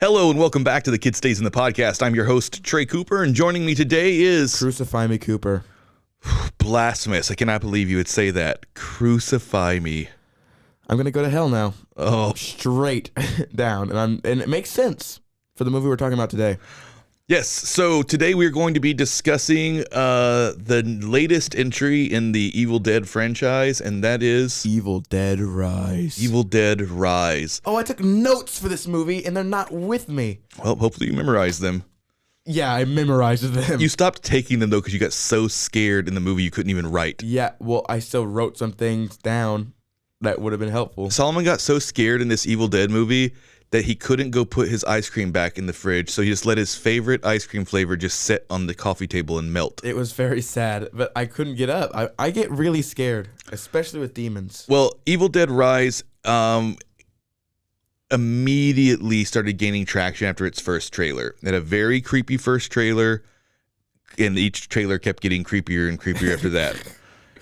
Hello and welcome back to the Kid Stays in the Podcast. I'm your host, Trey Cooper, and joining me today is... Crucify me, Cooper. Blasphemous. I cannot believe you would say that. Crucify me. I'm going to go to hell now. Oh. Straight down. And it makes sense for the movie we're talking about today. Yes, so today we're going to be discussing the latest entry in the Evil Dead franchise, and that is... Evil Dead Rise. Evil Dead Rise. Oh, I took notes for this movie, and they're not with me. Well, hopefully you memorized them. Yeah, I memorized them. You stopped taking them, though, because you got so scared in the movie you couldn't even write. Yeah, well, I still wrote some things down that would have been helpful. Solomon got so scared in this Evil Dead movie that he couldn't go put his ice cream back in the fridge, so he just let his favorite ice cream flavor just sit on the coffee table and melt. It was very sad, but I couldn't get up. I get really scared, especially with demons. Well, Evil Dead Rise immediately started gaining traction after its first trailer. It had a very creepy first trailer, and each trailer kept getting creepier and creepier after that.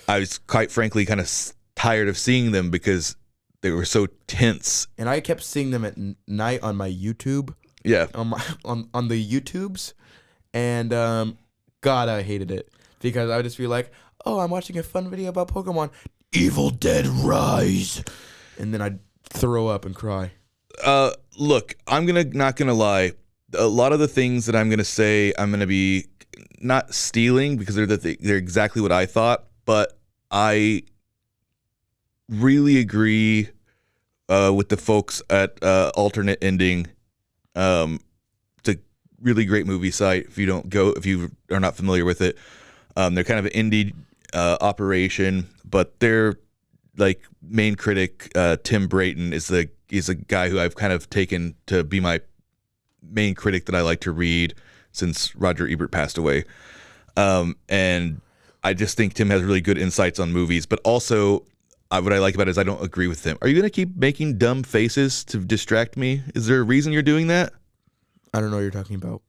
I was, quite frankly, kind of tired of seeing them because they were so tense. And I kept seeing them at night on my YouTube. Yeah. On the YouTubes. And God, I hated it. Because I would just be like, oh, I'm watching a fun video about Pokemon. Evil Dead Rise. And then I'd throw up and cry. Look, I'm not gonna lie. A lot of the things that I'm gonna say, I'm gonna be not stealing because they're exactly what I thought, but I really agree with the folks at Alternate Ending. It's a really great movie site. If you are not familiar with it, they're kind of an indie operation, but their like main critic Tim Brayton is a guy who I've kind of taken to be my main critic that I like to read since Roger Ebert passed away. And I just think Tim has really good insights on movies, but also what I like about it is I don't agree with him. Are you going to keep making dumb faces to distract me? Is there a reason you're doing that? I don't know what you're talking about.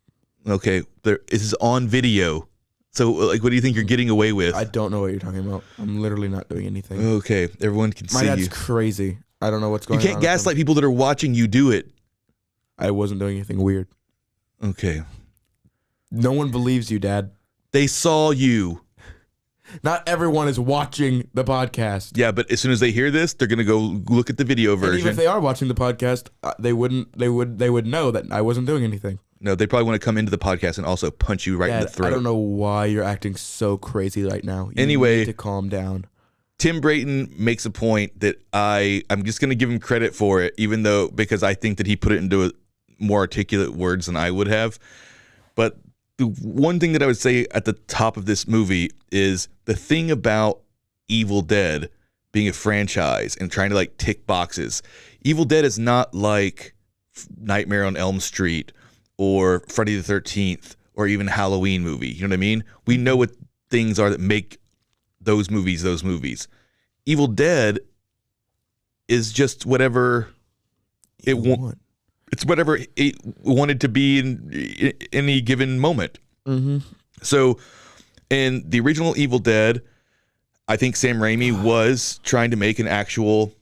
Okay, this is on video. So, like, what do you think you're getting away with? I don't know what you're talking about. I'm literally not doing anything. Okay, everyone can see you. My dad's crazy. I don't know what's going on. You can't gaslight people that are watching you do it. I wasn't doing anything weird. Okay. No one believes you, Dad. They saw you. Not everyone is watching the podcast. Yeah, but as soon as they hear this, they're gonna go look at the video version. And even if they are watching the podcast, they would know that I wasn't doing anything. No, they probably want to come into the podcast and also punch you right in the throat. I don't know why you're acting so crazy right now. You Anyway, need to calm down. Tim Brayton makes a point that I'm just gonna give him credit for it, even though because I think that he put it into more articulate words than I would have. But the one thing that I would say at the top of this movie is the thing about Evil Dead being a franchise and trying to like tick boxes. Evil Dead is not like Nightmare on Elm Street or Friday the 13th or even Halloween movie. You know what I mean? We know what things are that make those movies those movies. Evil Dead is just whatever it wants. It's whatever it wanted to be in any given moment. Mm-hmm. So, in the original Evil Dead, I think Sam Raimi was trying to make an actual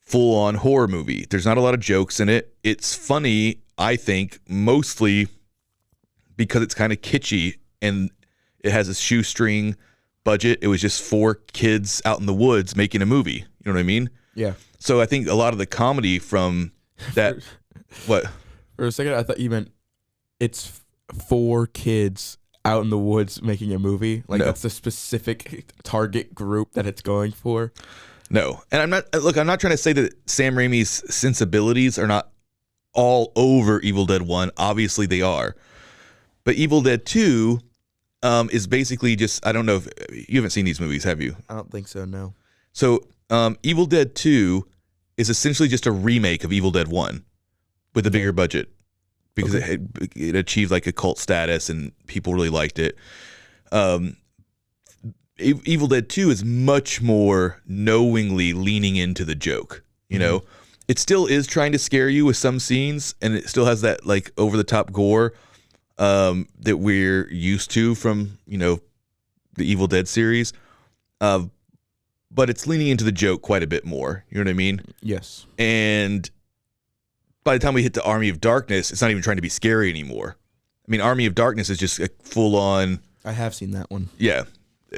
full-on horror movie. There's not a lot of jokes in it. It's funny, I think, mostly because it's kind of kitschy and it has a shoestring budget. It was just 4 kids out in the woods making a movie. You know what I mean? Yeah. So I think a lot of the comedy from that... What? For a second, I thought you meant it's 4 kids out in the woods making a movie. Like, that's the specific target group that it's going for. No. And I'm not trying to say that Sam Raimi's sensibilities are not all over Evil Dead 1. Obviously, they are. But Evil Dead 2 is basically just, I don't know if you haven't seen these movies, have you? I don't think so, no. So, Evil Dead 2 is essentially just a remake of Evil Dead 1. With a bigger budget because it achieved like a cult status and people really liked it. Evil Dead 2 is much more knowingly leaning into the joke. You know, it still is trying to scare you with some scenes and it still has that like over the top gore that we're used to from, you know, the Evil Dead series. But it's leaning into the joke quite a bit more. You know what I mean? Yes. And by the time we hit to Army of Darkness, it's not even trying to be scary anymore. I mean, Army of Darkness is just a full on. I have seen that one. Yeah,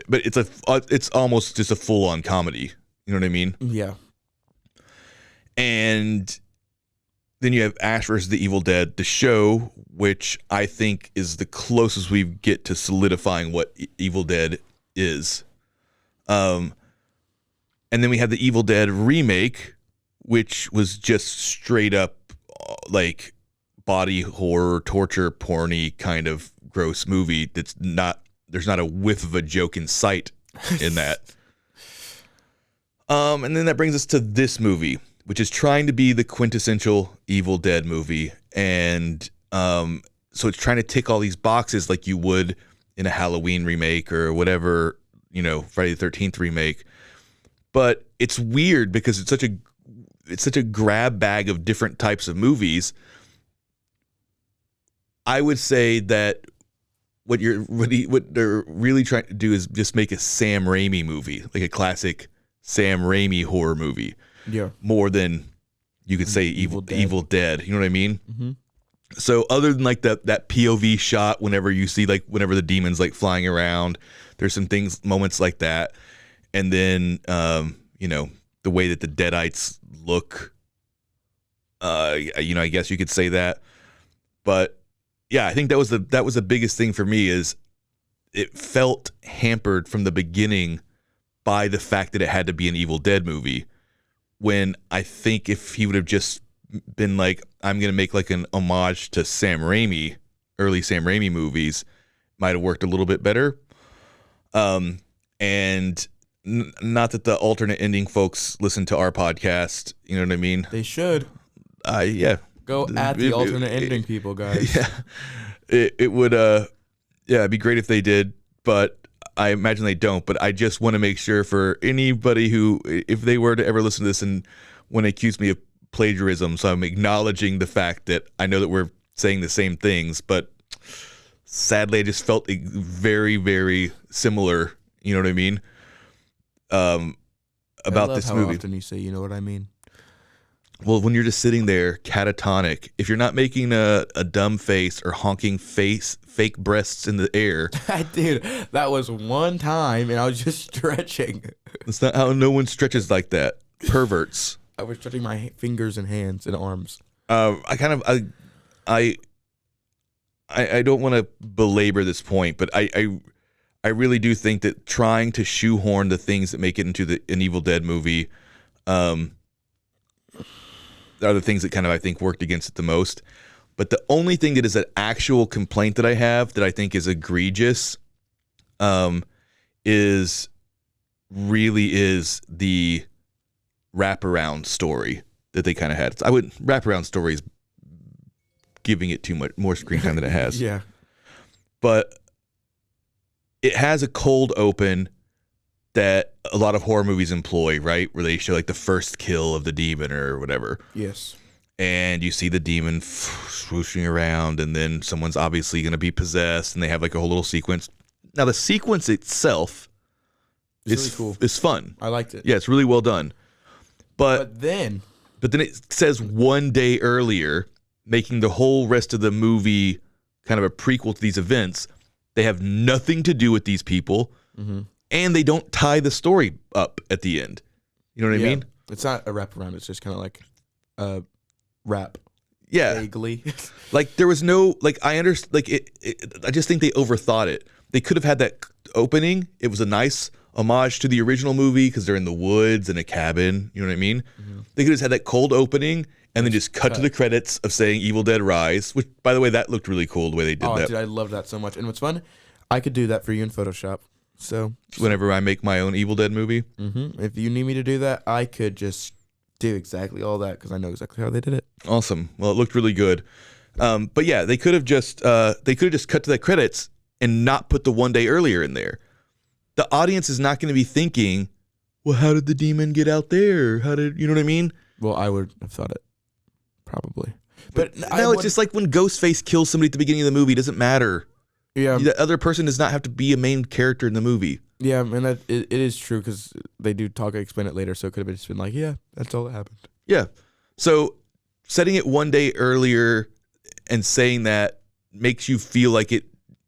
but it's almost just a full on comedy. You know what I mean? Yeah. And then you have Ash versus the Evil Dead, the show, which I think is the closest we get to solidifying what Evil Dead is. And then we had the Evil Dead remake, which was just straight up like body horror, torture, porny kind of gross movie. There's not a whiff of a joke in sight in that. And then that brings us to this movie, which is trying to be the quintessential Evil Dead movie. And so it's trying to tick all these boxes like you would in a Halloween remake or whatever, Friday the 13th remake. But it's weird because it's such a grab bag of different types of movies. I would say that what they're really trying to do is just make a Sam Raimi movie, like a classic Sam Raimi horror movie. Yeah. More than you could say Evil Dead. You know what I mean? Mm-hmm. So other than like that POV shot whenever you see whenever the demon's like flying around, there's some moments like that. And then the way that the Deadites look, I guess you could say that. But yeah, I think that was the biggest thing for me is it felt hampered from the beginning by the fact that it had to be an Evil Dead movie. When I think if he would have just been like, I'm going to make like an homage to early Sam Raimi movies, might have worked a little bit better. And not that the alternate ending folks listen to our podcast, you know what I mean? They should. Yeah. Go at the alternate ending people, guys. Yeah. It would, it'd be great if they did, but I imagine they don't. But I just want to make sure for anybody who, if they were to ever listen to this and want to accuse me of plagiarism, so I'm acknowledging the fact that I know that we're saying the same things, but sadly I just felt very, very similar, you know what I mean? About this movie. How often you say, you know what I mean? Well, when you're just sitting there catatonic, if you're not making a dumb face or honking fake breasts in the air. Dude, that was one time and I was just stretching. That's not how no one stretches like that. Perverts. I was stretching my fingers and hands and arms. I don't want to belabor this point, but I really do think that trying to shoehorn the things that make it into an Evil Dead movie are the things that kind of, I think, worked against it the most. But the only thing that is an actual complaint that I have that I think is egregious is the wraparound story that they kind of had. Wraparound stories giving it too much more screen time than it has. Yeah. But it has a cold open that a lot of horror movies employ, right? Where they show like the first kill of the demon or whatever. Yes. And you see the demon swooshing around, and then someone's obviously going to be possessed, and they have like a whole little sequence. Now the sequence itself is really cool. It's fun. I liked it. Yeah, it's really well done. But then it says one day earlier, making the whole rest of the movie kind of a prequel to these events. They have nothing to do with these people. Mm-hmm. And they don't tie the story up at the end. You know what I mean? It's not a wraparound. It's just kind of like a wrap. Yeah. Vaguely. Like there was no, like I understand, like I just think they overthought it. They could have had that opening. It was a nice homage to the original movie because they're in the woods in a cabin. You know what I mean? Mm-hmm. They could have had that cold opening and then just cut to the credits of saying Evil Dead Rise, which, by the way, that looked really cool the way they did that. Dude, I love that so much. And what's fun, I could do that for you in Photoshop. So whenever I make my own Evil Dead movie, if you need me to do that, I could just do exactly all that because I know exactly how they did it. Awesome. Well, it looked really good. But yeah, they could have just cut to the credits and not put the one day earlier in there. The audience is not going to be thinking, well, how did the demon get out there? You know what I mean? Well, I would have thought it probably, but no, it's just like when Ghostface kills somebody at the beginning of the movie. It doesn't matter. Yeah, the other person does not have to be a main character in the movie. Yeah, and it is true because they do explain it later, so it could have just been like, yeah, that's all that happened. Yeah. So setting it one day earlier and saying that makes you feel like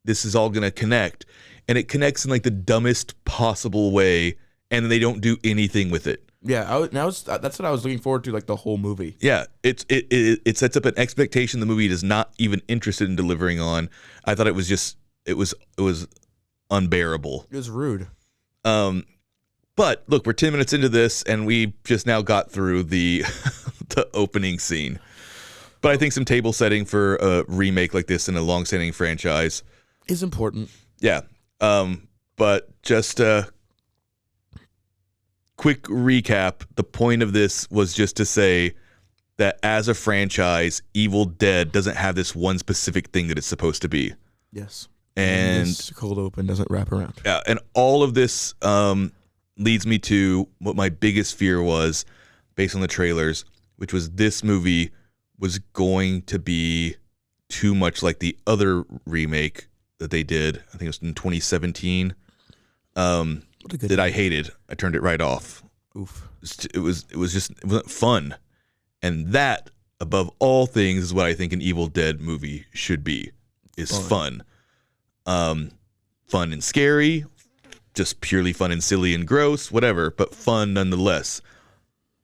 this is all going to connect, and it connects in like the dumbest possible way, and they don't do anything with it. Yeah, that's what I was looking forward to, like the whole movie. Yeah, it sets up an expectation the movie is not even interested in delivering on. I thought it was unbearable. It was rude. But look, we're 10 minutes into this, and we just now got through the the opening scene. But I think some table setting for a remake like this in a long-standing franchise is important. Yeah. But just a quick recap. The point of this was just to say that as a franchise, Evil Dead doesn't have this one specific thing that it's supposed to be. Yes. And this cold open doesn't wrap around. Yeah, and all of this leads me to what my biggest fear was based on the trailers, which was this movie was going to be too much like the other remake that they did. I think it was in 2017. That I hated. I turned it right off. Oof. It wasn't fun. And that, above all things, is what I think an Evil Dead movie should be. Is fun. Fun and scary, just purely fun and silly and gross, whatever, but fun nonetheless.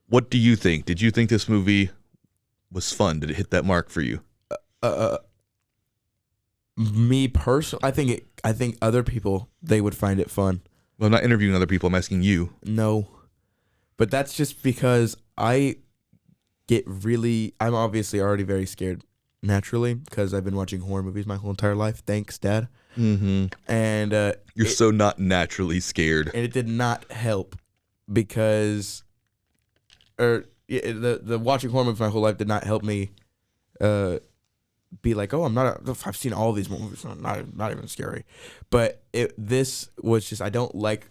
What do you think? Did you think this movie was fun? Did it hit that mark for you? Me personally, I think other people, they would find it fun. Well, I'm not interviewing other people. I'm asking you. No, but that's just because I'm obviously already very scared naturally because I've been watching horror movies my whole entire life. Thanks, Dad. Mm-hmm. And you're so not naturally scared. And it did not help because, the watching horror movies my whole life did not help me, be like, oh, I've seen all these movies, not even scary. But this was just I don't like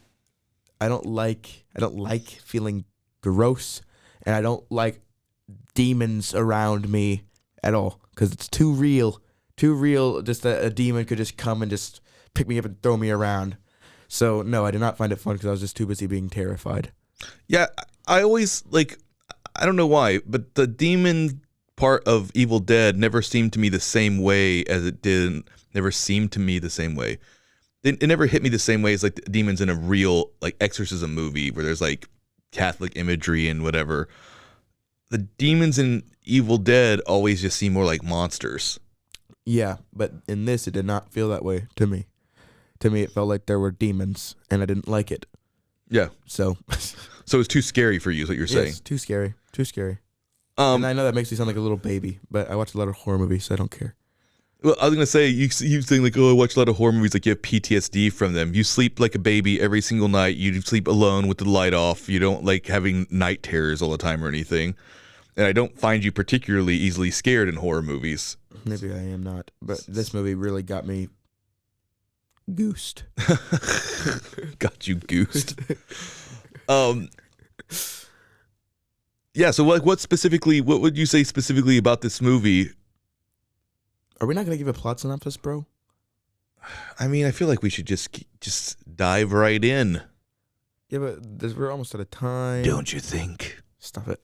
feeling gross, and I don't like demons around me at all because it's too real. Just a demon could just come and just pick me up and throw me around. So no, I did not find it fun because I was just too busy being terrified. Yeah, I always I don't know why, but the demon part of Evil Dead never seemed to me the same way as it did. Never seemed to me the same way. It never hit me the same way as like the demons in a real like exorcism movie where there's like Catholic imagery and whatever. The demons in Evil Dead always just seem more like monsters. Yeah, but in this, it did not feel that way to me. To me, it felt like there were demons, and I didn't like it. Yeah. So it's too scary for you, is what you're saying? Yes, too scary. Too scary. And I know that makes me sound like a little baby, but I watch a lot of horror movies, so I don't care. Well, I was going to say, you saying like, oh, I watch a lot of horror movies, like you have PTSD from them. You sleep like a baby every single night. You sleep alone with the light off. You don't like having night terrors all the time or anything. And I don't find you particularly easily scared in horror movies. Maybe I am not, but this movie really got me goosed. Got you goosed. Yeah, so what would you say specifically about this movie? Are we not going to give a plot synopsis, bro? I mean, I feel like we should just dive right in. Yeah, but we're almost out of time. Don't you think? Stop it.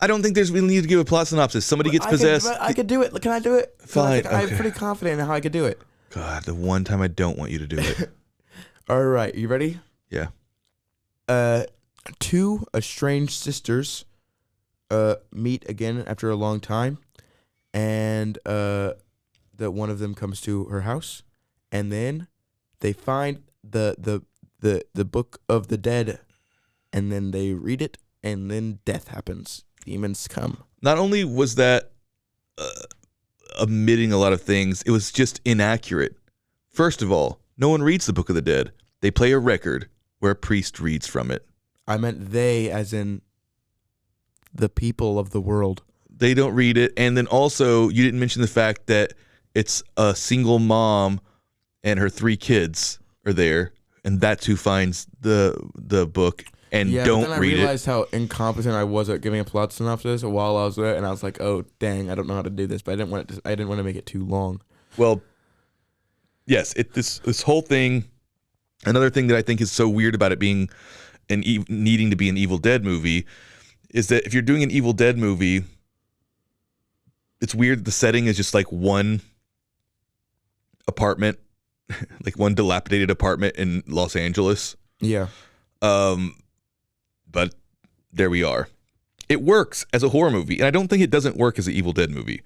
I don't think we need to give a plot synopsis. Somebody gets possessed. I could do it. Can I do it? Fine. I'm pretty confident in how I could do it. God, the one time I don't want you to do it. All right, you ready? Yeah. Two estranged sisters meet again after a long time, and that one of them comes to her house, and then they find the book of the dead, and then they read it, and then death happens. Demons come. Not only was that omitting a lot of things, it was just inaccurate. First of all, no one reads the Book of the Dead. They play a record where a priest reads from it. I meant they, as in the people of the world. They don't read it. And then also, you didn't mention the fact that it's a single mom and her 3 kids are there, and that's who finds the book and don't read it. I realized how incompetent I was at giving a plot synopsis while I was there, and I was like, "Oh, dang, I don't know how to do this." But I didn't want to make it too long. Well, yes, this whole thing. Another thing that I think is so weird about it being needing to be an Evil Dead movie is that if you're doing an Evil Dead movie, it's weird that the setting is just like one apartment, like one dilapidated apartment in Los Angeles. Yeah. But there we are. It works as a horror movie, and I don't think it doesn't work as an Evil Dead movie.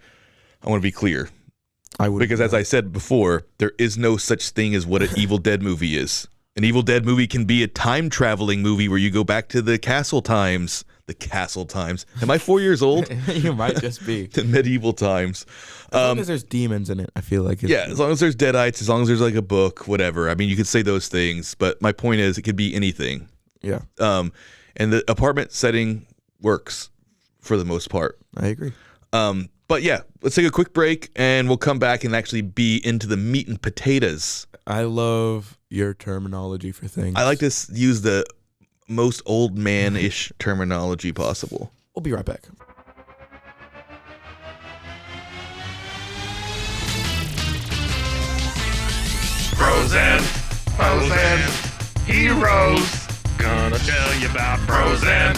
I want to be clear. I would, because as I said before, there is no such thing as what an Evil Dead movie is. An Evil Dead movie can be a time-traveling movie where you go back to the castle times. The castle times. Am I 4 years old? You might just be. The medieval times. As long as there's demons in it, I feel like. Yeah, as long as there's deadites, as long as there's like a book, whatever. I mean, you could say those things, but my point is it could be anything. Yeah. And the apartment setting works for the most part. I agree. But yeah, let's take a quick break and we'll come back and actually be into the meat and potatoes. I love your terminology for things. I like to use the most old man-ish terminology possible. We'll be right back. Frozen, heroes. Gonna tell you about Frozen,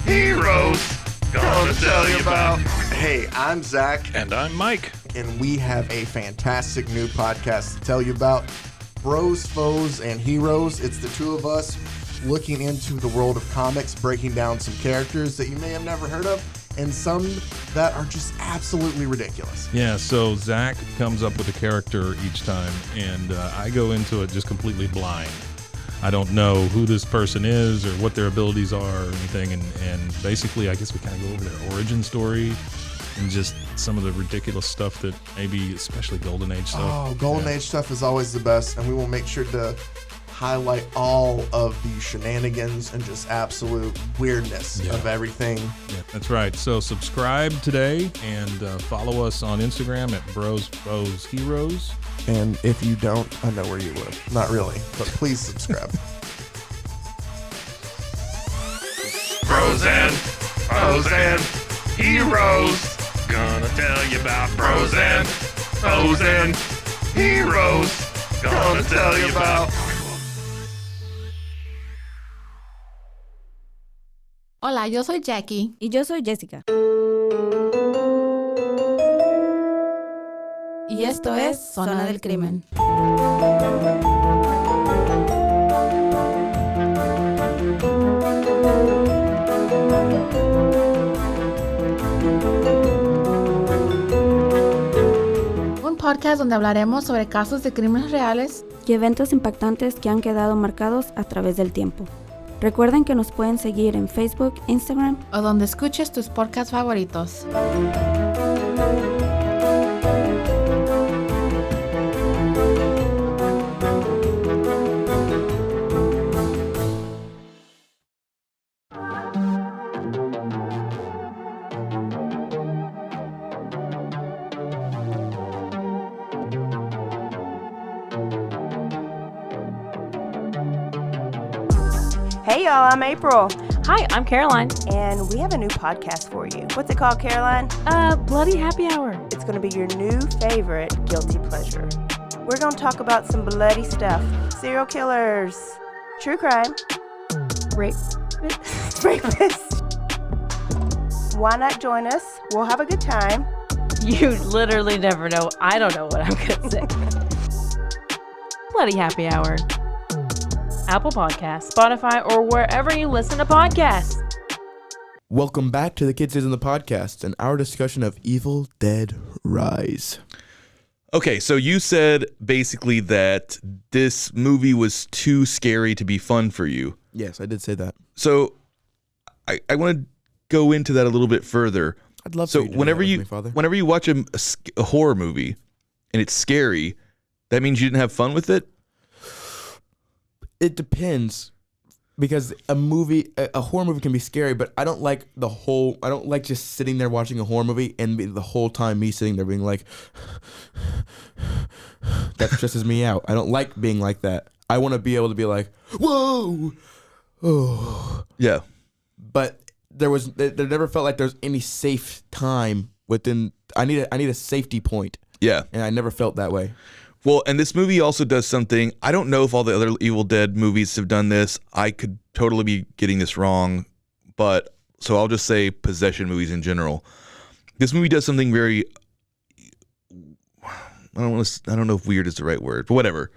heroes. Gonna tell you about. Hey, I'm Zach, And I'm Mike. and we have a fantastic new podcast to tell you about. Bros, Foes, and Heroes. It's the two of us looking into the world of comics, breaking down some characters that you may have never heard of, and some that are just absolutely ridiculous. Yeah, so Zach comes up with a character each time, and I go into it just completely blind. I don't know who this person is or what their abilities are or anything, and basically I guess we kind of go over their origin story and just some of the ridiculous stuff that maybe, especially Golden Age stuff. Oh, Golden Age stuff is always the best, and we will make sure to highlight all of the shenanigans and just absolute weirdness of everything. Yeah, that's right. So subscribe today and follow us on Instagram at Bros Foes Heroes. And if you don't, I know where you live. Not really, but please subscribe. Frozen, heroes. Gonna tell you about Frozen, heroes. Gonna tell you about. Hola, yo soy Jackie. Y yo soy Jessica. Y esto es Zona del Crimen. Un podcast donde hablaremos sobre casos de crímenes reales Y eventos impactantes que han quedado marcados a través del tiempo. Recuerden que nos pueden seguir en Facebook, Instagram. o donde escuches tus podcasts favoritos. Hey y'all, I'm April, Hi, I'm Caroline. and we have a new podcast for you. What's it called, Caroline? Bloody Happy Hour. It's going to be your new favorite guilty pleasure. We're going to talk about some bloody stuff. Serial killers, true crime, Rape. rapists. Why not join us? We'll have a good time. You literally never know. I don't know what I'm going to say. Bloody Happy Hour. Apple Podcasts, Spotify, or wherever you listen to podcasts. Welcome back to the Kids Is in the Podcast and our discussion of Evil Dead Rise. Okay, so you said basically that this movie was too scary to be fun for you. Yes, I did say that. So I want to go into that a little bit further. I'd love So for you to do whenever that with you me, Father. whenever you watch a horror movie and it's scary, that means you didn't have fun with it? It depends, because a horror movie can be scary, but I don't like I don't like just sitting there watching a horror movie and the whole time me sitting there being like, that stresses me out. I don't like being like that. I want to be able to be like, whoa, oh. Yeah. But there never felt like there's any safe time within. I need a safety point, Yeah. and I never felt that way. Well, and this movie also does something. I don't know if all the other Evil Dead movies have done this. I could totally be getting this wrong. but so I'll just say possession movies in general. This movie does something very, I don't know if weird is the right word, but whatever.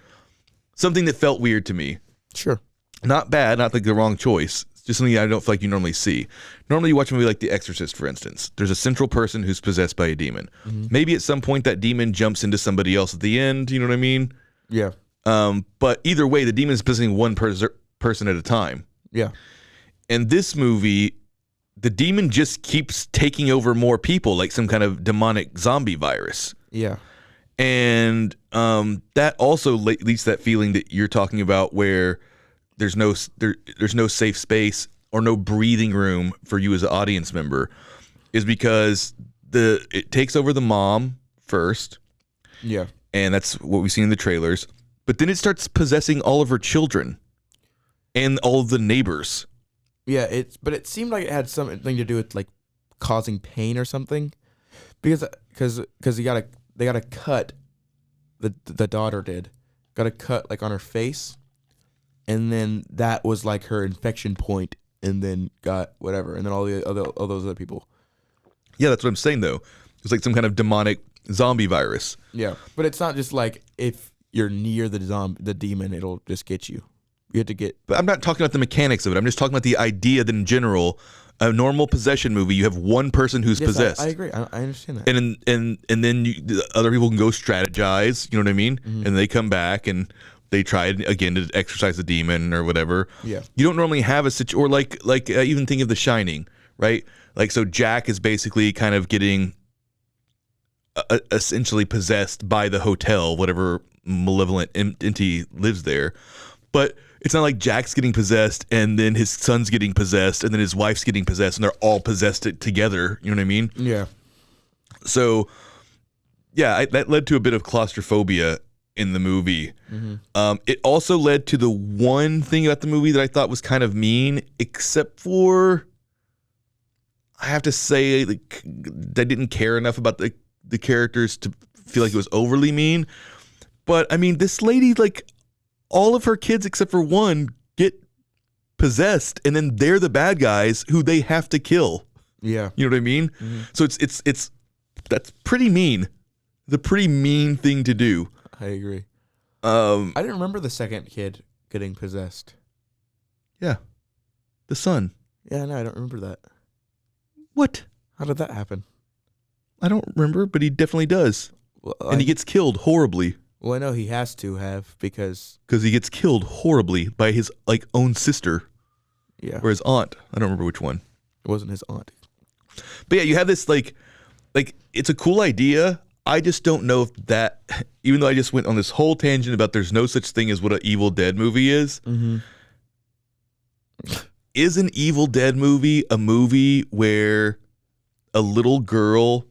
Something that felt weird to me. Sure. Not bad, not like the wrong choice. It's just something I don't feel like you normally see. Normally you watch a movie like The Exorcist, for instance. There's a central person who's possessed by a demon. Maybe at some point that demon jumps into somebody else at the end, you know what I mean? Yeah. But either way, the demon is possessing one person at a time. Yeah. In this movie, the demon just keeps taking over more people, like some kind of demonic zombie virus. Yeah. And that also leads to that feeling that you're talking about, where there's no safe space or no breathing room for you as an audience member, is because it takes over the mom first. Yeah. And that's what we've seen in the trailers. But then it starts possessing all of her children and all of the neighbors. Yeah, but it seemed like it had something to do with like causing pain or something, because they gotta cut, the daughter got a cut like on her face, and then that was like her infection point, and then got whatever, and then all those other people. Yeah, that's what I'm saying though. It's like some kind of demonic zombie virus. Yeah, but it's not just like if you're near the demon, it'll just get you. You have to get. But I'm not talking about the mechanics of it. I'm just talking about the idea that in general, a normal possession movie, you have one person who's possessed. I agree. I understand that. And then the other people can go strategize. You know what I mean? And they come back and they try again to exorcise the demon or whatever. Yeah. You don't normally have a situation, or like even think of The Shining, right? Like, so Jack is basically kind of getting essentially possessed by the hotel, whatever malevolent entity lives there. But it's not like Jack's getting possessed and then his son's getting possessed and then his wife's getting possessed and they're all possessed together. You know what I mean? Yeah. So, yeah, that led to a bit of claustrophobia in the movie. It also led to the one thing about the movie that I thought was kind of mean, except for, I have to say, like, I didn't care enough about the characters to feel like it was overly mean. But, I mean, this lady, like, all of her kids except for one get possessed, and then they're the bad guys who they have to kill. Yeah. You know what I mean? So it's that's pretty mean. The pretty mean thing to do. I agree. I didn't remember the second kid getting possessed. Yeah. The son. Yeah, no, I don't remember that. What? How did that happen? I don't remember, but he definitely does. Well, And he gets killed horribly. Well, I know he has to have because he gets killed horribly by his own sister. Yeah. Or his aunt. I don't remember which one. It wasn't his aunt. But yeah, you have this like it's a cool idea. I just don't know if that, even though I just went on this whole tangent about there's no such thing as what an Evil Dead movie is. Is an Evil Dead movie a movie where a little girl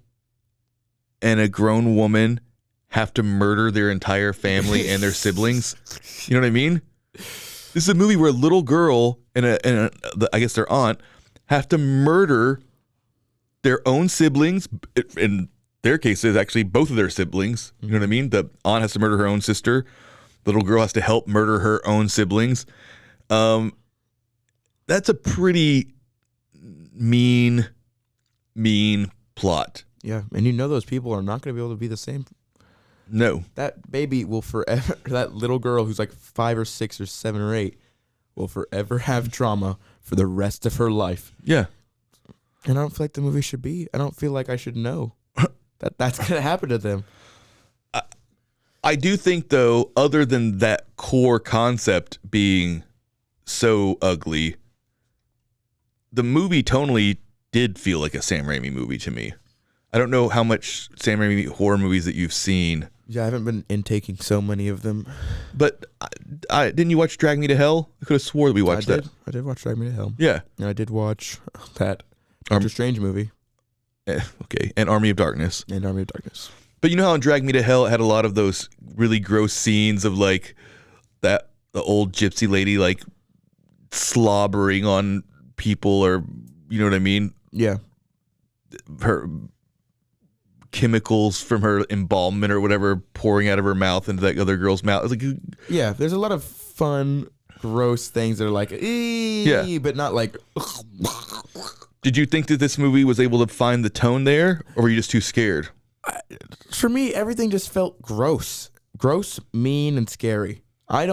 and a grown woman have to murder their entire family and their siblings? You know what I mean? This is a movie where a little girl and I guess their aunt have to murder their own siblings. In their case, it's actually both of their siblings. You know what I mean? The aunt has to murder her own sister. The little girl has to help murder her own siblings. That's a pretty mean plot. Yeah, and you know those people are not going to be able to be the same. No. That baby will forever, that little girl who's like 5 or 6 or 7 or 8 will forever have trauma for the rest of her life. Yeah. And I don't feel like the movie should be. I don't feel like I should know that that's going to happen to them. I do think, though, other than that core concept being so ugly, the movie tonally did feel like a Sam Raimi movie to me. I don't know how much Sam Raimi horror movies that you've seen. Yeah, I haven't been intaking so many of them. But didn't you watch Drag Me to Hell? I could have swore that we watched that. I did watch Drag Me to Hell. Yeah. And I did watch that Doctor Strange movie. Okay. And Army of Darkness. And Army of Darkness. But you know how in Drag Me to Hell it had a lot of those really gross scenes of like the old gypsy lady like slobbering on people, or you know what I mean? Yeah. Her chemicals from her embalmment or whatever pouring out of her mouth into that other girl's mouth. It's like, yeah, there's a lot of fun, gross things that are like, Yeah. but not like. Did you think that this movie was able to find the tone there, or were you just too scared? For me, everything just felt gross, mean, and scary. I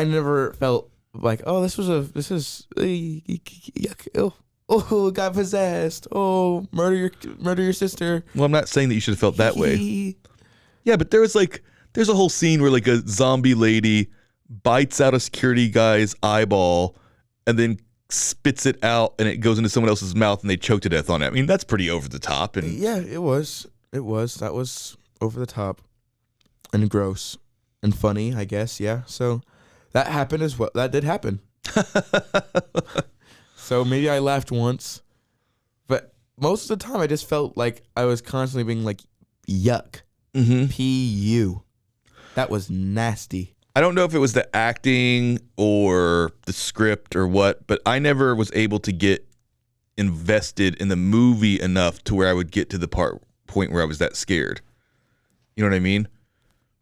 never felt like, oh, this is yuck. Oh, got possessed. Oh, murder your sister. Well, I'm not saying that you should have felt that way. Yeah, but there's a whole scene where like a zombie lady bites out a security guy's eyeball and then spits it out and it goes into someone else's mouth and they choke to death on it. I mean, that's pretty over the top. And Yeah, it was. That was over the top and gross and funny, I guess. Yeah. So that happened as well. That did happen. So maybe I laughed once, but most of the time I just felt like I was constantly being like, yuck. Mm-hmm. P-U. That was nasty. I don't know if it was the acting or the script or what, but I never was able to get invested in the movie enough to where I would get to the point where I was that scared. You know what I mean?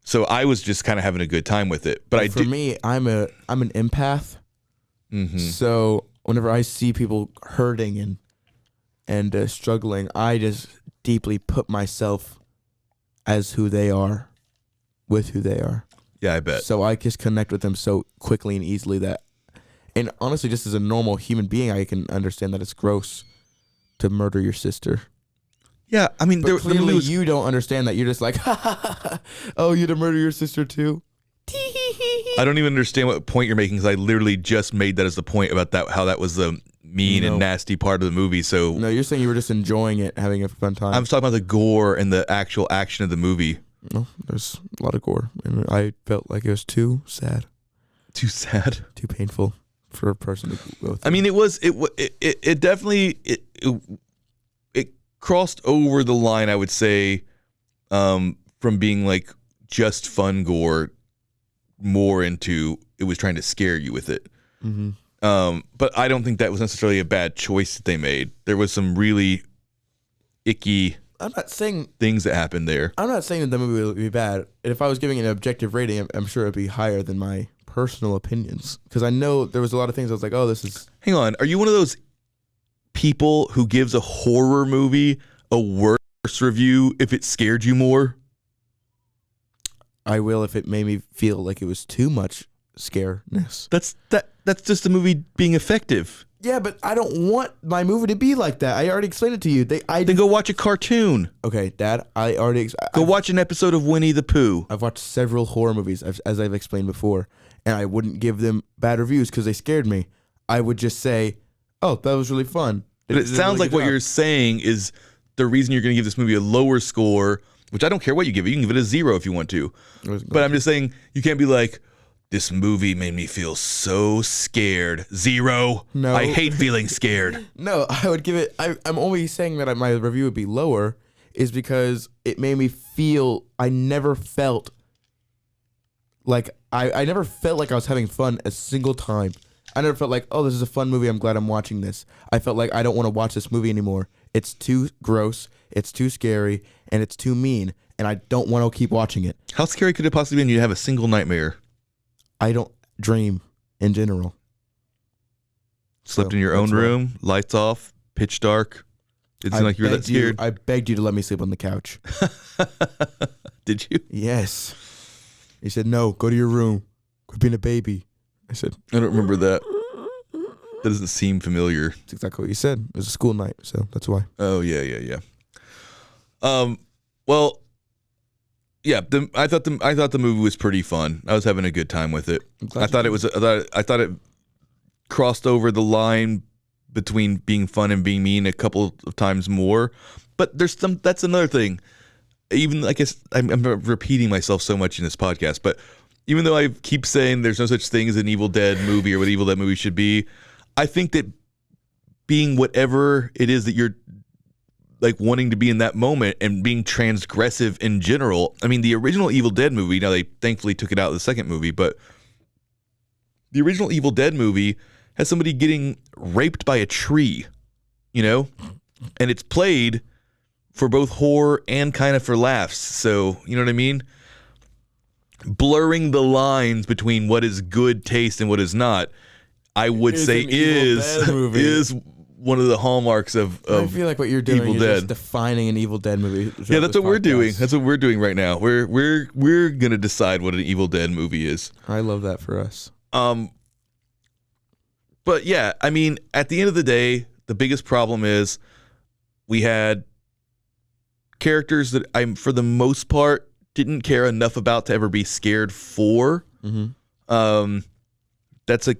So I was just kind of having a good time with it. But for me, I'm an empath. Mm-hmm. So whenever I see people hurting and struggling, I just deeply put myself as who they are, with who they are. Yeah, I bet. So I just connect with them so quickly and easily that, and honestly, just as a normal human being, I can understand that it's gross to murder your sister. Yeah, I mean, But clearly you don't understand that. You're just like, oh, you'd murder your sister too? I don't even understand what point you're making because I literally just made that as the point about that, how that was the mean and nasty part of the movie. So no, you're saying you were just enjoying it, having a fun time. I was talking about the gore and the actual action of the movie. No, there's a lot of gore, and I felt like it was too sad, Too sad, too painful for a person to go through. I mean, it definitely it crossed over the line, I would say, from being like just fun gore more into it was trying to scare you with it. Mm-hmm. But I don't think that was necessarily a bad choice that they made. There was some really icky I'm not saying things that happened there. I'm not saying that the movie would be bad. If I was giving it an objective rating, I'm sure it'd be higher than my personal opinions. Because I know there was a lot of things I was like, oh, this is... Hang on. Are you one of those people who gives a horror movie a worse review if it scared you more? I will if it made me feel like it was too much scareness. That's just the movie being effective. Yeah, but I don't want my movie to be like that. I already explained it to you. Then go watch a cartoon. Okay, Dad, I already... Go watch an episode of Winnie the Pooh. I've watched several horror movies, as I've explained before, and I wouldn't give them bad reviews because they scared me. I would just say, oh, that was really fun. But it sounds like what you're saying is the reason you're going to give this movie a lower score, which I don't care what you give it. You can give it a 0 if you want to. But I'm just saying you can't be like, this movie made me feel so scared. 0. No. I hate feeling scared. No, I would give it... I'm only saying that my review would be lower is because it made me feel... I never felt like... I never felt like I was having fun a single time. I never felt like, oh, this is a fun movie. I'm glad I'm watching this. I felt like I don't want to watch this movie anymore. It's too gross. It's too scary. And it's too mean. And I don't want to keep watching it. How scary could it possibly be when you have a single nightmare? I don't dream in general. Slept in your own room, lights off, pitch dark. It seemed like you were that scared. I begged you to let me sleep on the couch. Did you? Yes. He said, no, go to your room. Quit being a baby. I said, I don't remember that. That doesn't seem familiar. that's exactly what you said. It was a school night, so that's why. Oh, yeah. Well, yeah, I thought the movie was pretty fun. I was having a good time with it. I thought it crossed over the line between being fun and being mean a couple of times more. But that's another thing. Even, I guess I'm repeating myself so much in this podcast, but even though I keep saying there's no such thing as an Evil Dead movie or what Evil Dead movie should be, I think that being whatever it is that you're like wanting to be in that moment and being transgressive in general. I mean, the original Evil Dead movie, now they thankfully took it out of the second movie, but the original Evil Dead movie has somebody getting raped by a tree, you know? And it's played for both horror and kind of for laughs. So, you know what I mean? blurring the lines between what is good taste and what is not, I would say an Evil Dead movie. is one of the hallmarks of I feel like what you're doing Evil is Dead. just defining an Evil Dead movie. Yeah, that's what we're doing. That's what we're doing right now. We're gonna decide what an Evil Dead movie is. I love that for us. But yeah, I mean, at the end of the day, the biggest problem is we had characters that I'm, for the most part, didn't care enough about to ever be scared for. Mm-hmm. That's a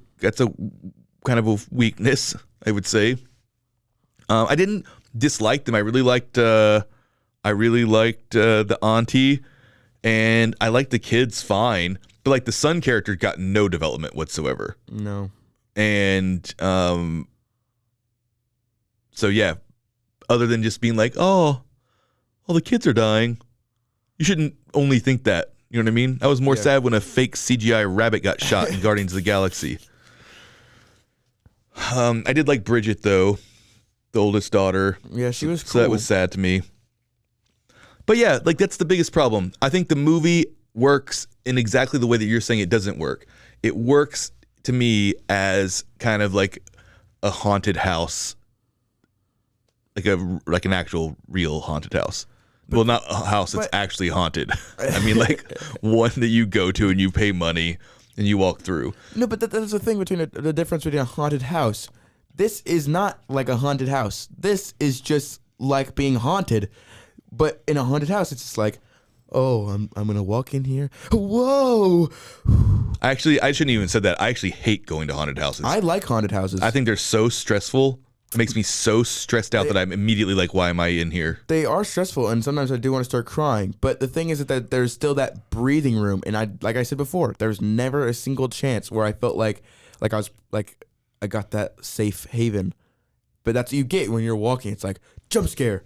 kind of a weakness, I would say. I didn't dislike them. I really liked the auntie, and I liked the kids fine. But like the son character got no development whatsoever. No. And so yeah, other than just being like, oh, all the kids are dying, you shouldn't only think that. You know what I mean? I was more sad when a fake CGI rabbit got shot in Guardians of the Galaxy. I did like Bridget though, the oldest daughter. Yeah, she was cool. So that was sad to me. But yeah, like that's the biggest problem. I think the movie works in exactly the way that you're saying it doesn't work. It works to me as kind of like a haunted house, like an actual real haunted house. Well, not a house that's actually haunted. I mean, like one that you go to and you pay money and you walk through. No, but that's the thing between the difference between a haunted house. This is not like a haunted house. This is just like being haunted. But in a haunted house, it's just like, oh, I'm gonna walk in here. Whoa! Actually, I shouldn't even said that. I actually hate going to haunted houses. I like haunted houses. I think they're so stressful. It makes me so stressed out that I'm immediately like, why am I in here? They are stressful, and sometimes I do want to start crying. But the thing is that there's still that breathing room, and like I said before, there's never a single chance where I felt like I got that safe haven. But that's what you get when you're walking. It's like jump scare,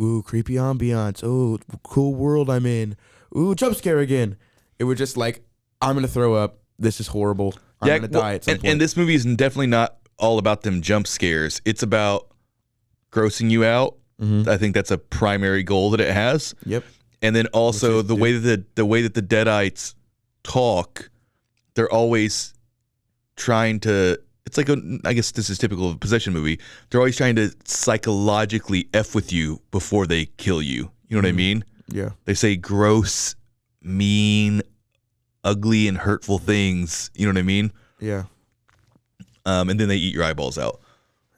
ooh, creepy ambiance, oh, cool world I'm in, ooh, jump scare again. It was just like, I'm gonna throw up. This is horrible. I'm gonna die at some point. And this movie is definitely not all about them jump scares. It's about grossing you out. Mm-hmm. I think that's a primary goal that it has. Yep. And then also the way that the Deadites talk, they're always trying to. It's like I guess this is typical of a possession movie. They're always trying to psychologically F with you before they kill you. You know what I mean? Yeah. They say gross, mean, ugly, and hurtful things. You know what I mean? Yeah. And then they eat your eyeballs out.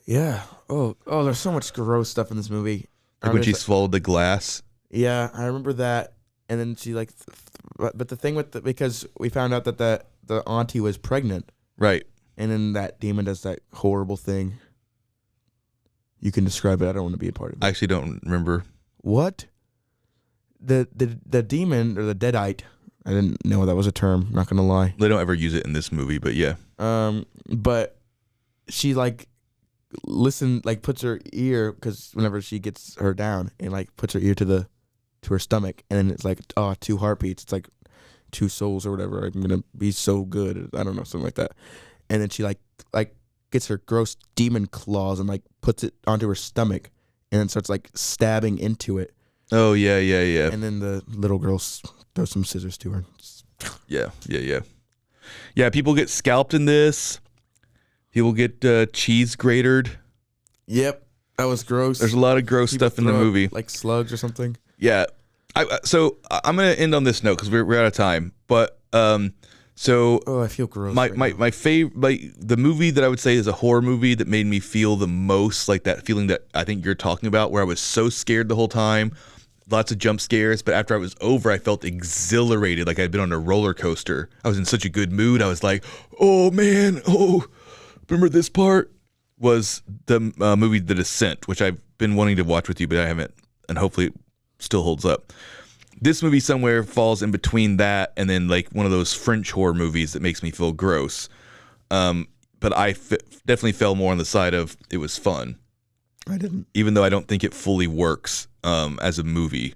Yeah. Oh, there's so much gross stuff in this movie. Like when she swallowed the glass. Yeah, I remember that. And then she but the thing with because we found out that the auntie was pregnant. Right. And then that demon does that horrible thing. You can describe it. I don't want to be a part of it. I actually don't remember. What? The demon or the deadite. I didn't know that was a term. Not gonna lie. They don't ever use it in this movie, but yeah. But she puts her ear, because whenever she gets her down, and like puts her ear to her stomach, and then it's like, oh, 2 heartbeats. It's like 2 souls or whatever. I'm gonna be so good. I don't know, something like that. And then she like gets her gross demon claws and like puts it onto her stomach, and then starts like stabbing into it. Oh yeah. And then the little girl throws some scissors to her. Yeah. Yeah, people get scalped in this. People get cheese grated. Yep, that was gross. There's a lot of gross People stuff in the throw up, movie. like slugs or something. Yeah. So I'm gonna end on this note because we're out of time. But so I feel gross. My favorite, the movie that I would say is a horror movie that made me feel the most like that feeling that I think you're talking about, where I was so scared the whole time. Lots of jump scares, but after I was over, I felt exhilarated, like I'd been on a roller coaster. I was in such a good mood. I was like, oh man, remember this part? Was the movie The Descent, which I've been wanting to watch with you, but I haven't, and hopefully it still holds up. This movie somewhere falls in between that and then like one of those French horror movies that makes me feel gross. But I definitely fell more on the side of it was fun. I didn't. Even though I don't think it fully works as a movie,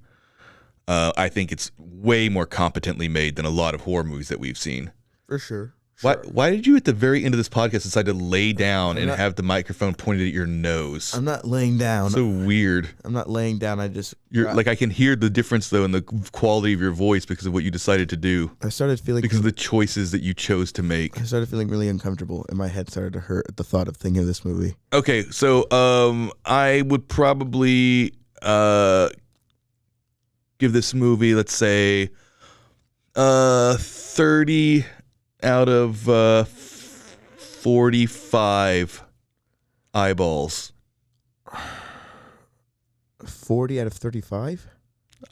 I think it's way more competently made than a lot of horror movies that we've seen. For sure. Why did you at the very end of this podcast decide to lay down and have the microphone pointed at your nose? I'm not laying down. So weird. I'm not laying down. I just I can hear the difference though in the quality of your voice because of what you decided to do. I started feeling because of the choices that you chose to make. I started feeling really uncomfortable, and my head started to hurt at the thought of thinking of this movie. Okay, so I would probably give this movie, let's say, 30 out of 45 eyeballs. 40 out of 35?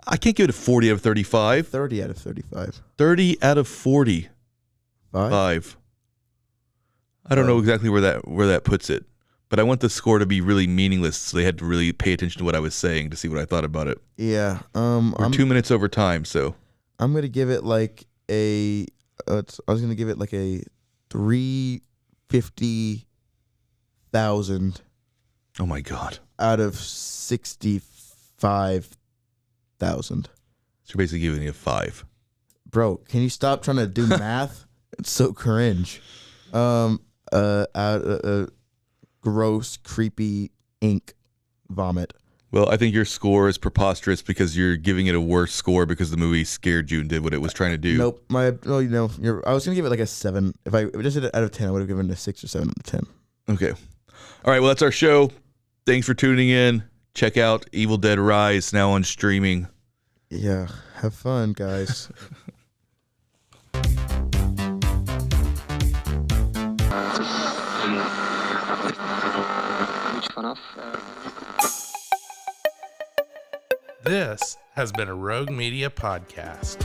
I can't give it a 40 out of 35. 30 out of 35. 30 out of 40. Five. I don't know exactly where that puts it, but I want the score to be really meaningless, so they had to really pay attention to what I was saying to see what I thought about it. Yeah. We're 2 minutes over time, so I'm gonna give it like a. I was gonna give it like a 350,000. Oh my god! Out of 65,000. So you're basically giving it a 5. Bro, can you stop trying to do math? It's so cringe. Gross, creepy ink vomit. Well, I think your score is preposterous because you're giving it a worse score because the movie scared you and did what it was trying to do. Nope. I was gonna give it like a 7. If I just did it out of 10, I would have given it a 6 or 7 out of 10. Okay. All right. Well, that's our show. Thanks for tuning in. Check out Evil Dead Rise now on streaming. Yeah. Have fun, guys. This has been a Rogue Media podcast.